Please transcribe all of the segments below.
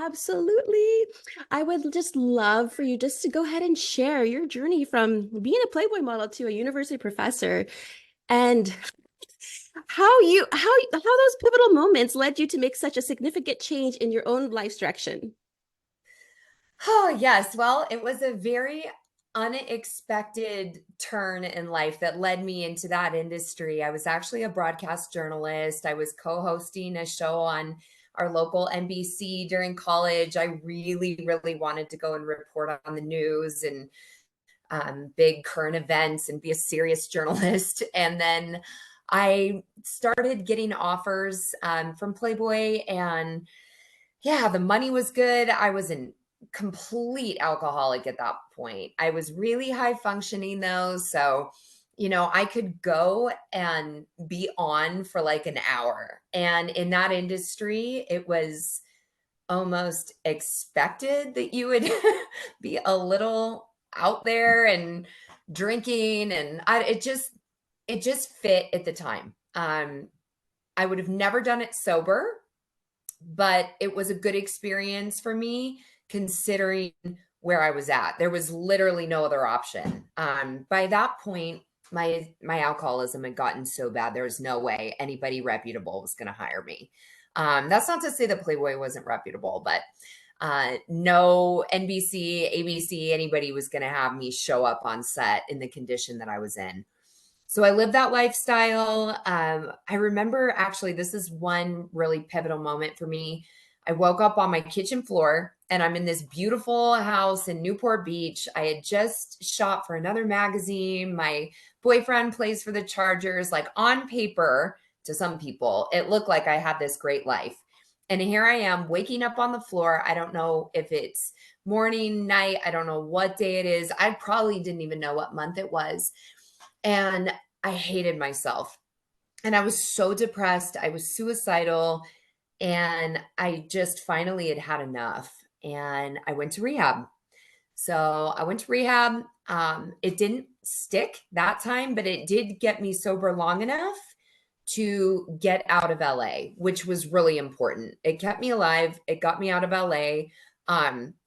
absolutely. I would just love for you just to go ahead and share your journey from being a Playboy model to a university professor and how those pivotal moments led you to make such a significant change in your own life's direction. Oh, yes. Well, it was a very unexpected turn in life that led me into that industry. I was actually a broadcast journalist. I was co-hosting a show on our local NBC during college. I really, really wanted to go and report on the news and big current events and be a serious journalist. And then I started getting offers from Playboy, and yeah, the money was good. I was an complete alcoholic at that point. I was really high functioning though. So, I could go and be on for like an hour. And in that industry, it was almost expected that you would be a little out there and drinking. And it just fit at the time. I would have never done it sober, but it was a good experience for me considering where I was at. There was literally no other option. By that point, my alcoholism had gotten so bad there was no way anybody reputable was going to hire me. That's not to say that Playboy wasn't reputable, but no NBC, ABC, anybody was going to have me show up on set in the condition that I was in. So I lived that lifestyle. I remember actually, this is one really pivotal moment for me. I woke up on my kitchen floor and I'm in this beautiful house in Newport Beach. I had just shot for another magazine. My boyfriend plays for the Chargers. Like on paper, to some people, it looked like I had this great life. And here I am waking up on the floor. I don't know if it's morning, night. I don't know what day it is. I probably didn't even know what month it was. And I hated myself. And I was so depressed. I was suicidal. And I just finally had had enough. And I went to rehab. So I went to rehab. It didn't stick that time, but it did get me sober long enough to get out of LA, which was really important. It kept me alive. It got me out of LA.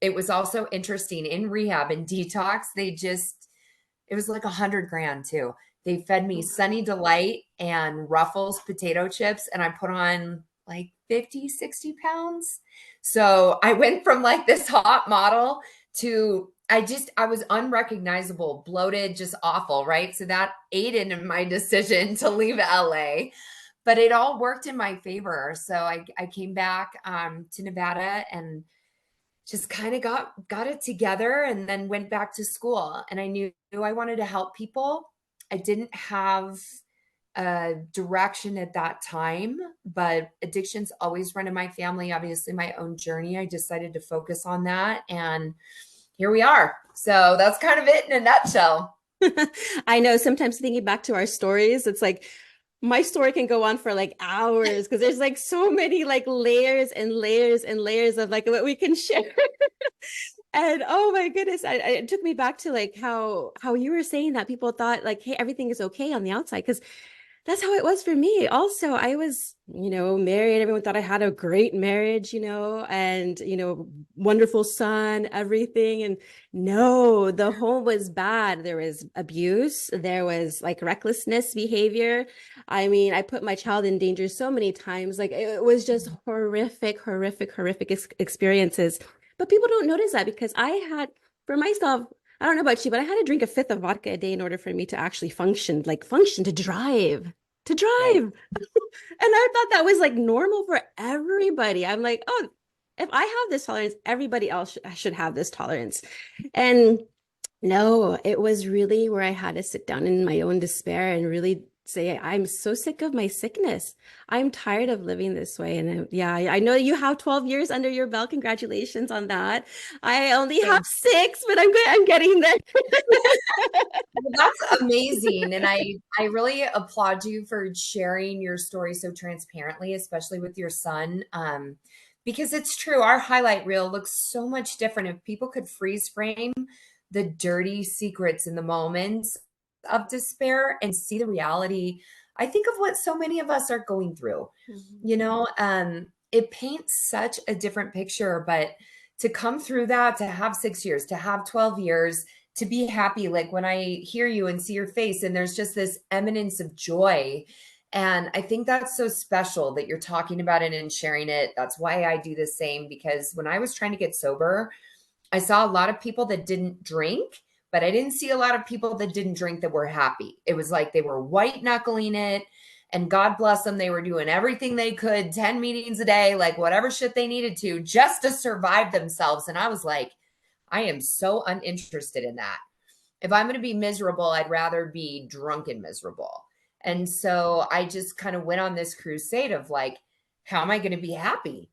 It was also interesting in rehab and detox. It was like 100 grand too. They fed me Sunny Delight and Ruffles potato chips, and I put on like 50, 60 pounds. So I went from like this hot model to I was unrecognizable, bloated, just awful, right? So that aided in my decision to leave LA, but it all worked in my favor. So I came back to Nevada and just kind of got it together and then went back to school. And I knew I wanted to help people. I didn't have a direction at that time, but addictions always run in my family. Obviously, my own journey, I decided to focus on that. And here we are. So that's kind of it in a nutshell. I know sometimes thinking back to our stories, it's like my story can go on for like hours because there's like so many like layers and layers and layers of like what we can share. And oh my goodness, it took me back to like how you were saying that people thought like, hey, everything is okay on the outside because that's how it was for me. Also, I was, married. Everyone thought I had a great marriage, and, wonderful son, everything. And no, the home was bad. There was abuse. There was like recklessness behavior. I mean, I put my child in danger so many times. Like it was just horrific, horrific, horrific experiences. But people don't notice that because I had, for myself, I don't know about you, but I had to drink a fifth of vodka a day in order for me to actually function, like function to drive, to Right. drive. And I thought that was like normal for everybody. I'm like, oh, if I have this tolerance, everybody else should have this tolerance. And no, it was really where I had to sit down in my own despair and really say, I'm so sick of my sickness. I'm tired of living this way. And yeah, I know you have 12 years under your belt. Congratulations on that. I only have Thanks. 6, but I'm good. I'm getting there. Well, that's amazing. And I really applaud you for sharing your story so transparently, especially with your son. Because it's true, our highlight reel looks so much different. If people could freeze frame the dirty secrets in the moments of despair and see the reality, I think of what so many of us are going through. Mhm. it paints such a different picture. But to come through that, to have 6 years, to have 12 years, to be happy, like when I hear you and see your face, and there's just this eminence of joy. And I think that's so special that you're talking about it and sharing it. That's why I do the same, because when I was trying to get sober, I saw a lot of people that didn't drink, but I didn't see a lot of people that didn't drink that were happy. It was like they were white knuckling it. And God bless them, they were doing everything they could, 10 meetings a day, like whatever shit they needed to just to survive themselves. And I was like, I am so uninterested in that. If I'm going to be miserable, I'd rather be drunk and miserable. And so I just kind of went on this crusade of like, how am I going to be happy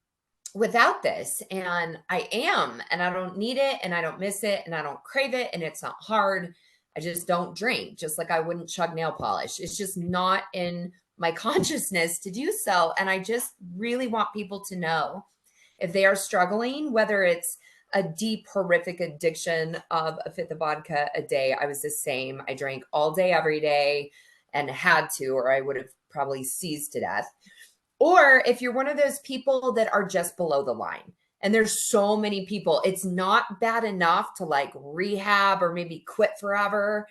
without this? And I am, and I don't need it, and I don't miss it, and I don't crave it, and it's not hard. I just don't drink, just like I wouldn't chug nail polish. It's just not in my consciousness to do so. And I just really want people to know, if they are struggling, whether it's a deep, horrific addiction of a fifth of vodka a day. I was the same. I drank all day, every day, and had to, or I would have probably seized to death. Or if you're one of those people that are just below the line, and there's so many people, it's not bad enough to like rehab or maybe quit forever,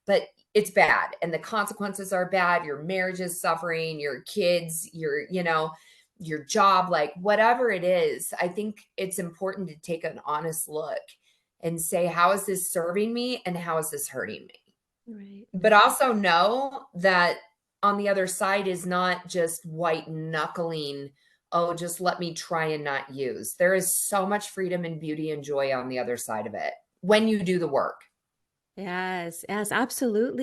but it's bad. And the consequences are bad. Your marriage is suffering, your kids, your job, like whatever it is. I think it's important to take an honest look and say, how is this serving me? And how is this hurting me? Right. But also know that on the other side is not just white knuckling, oh, just let me try and not use. There is so much freedom and beauty and joy on the other side of it when you do the work. Yes, yes, absolutely.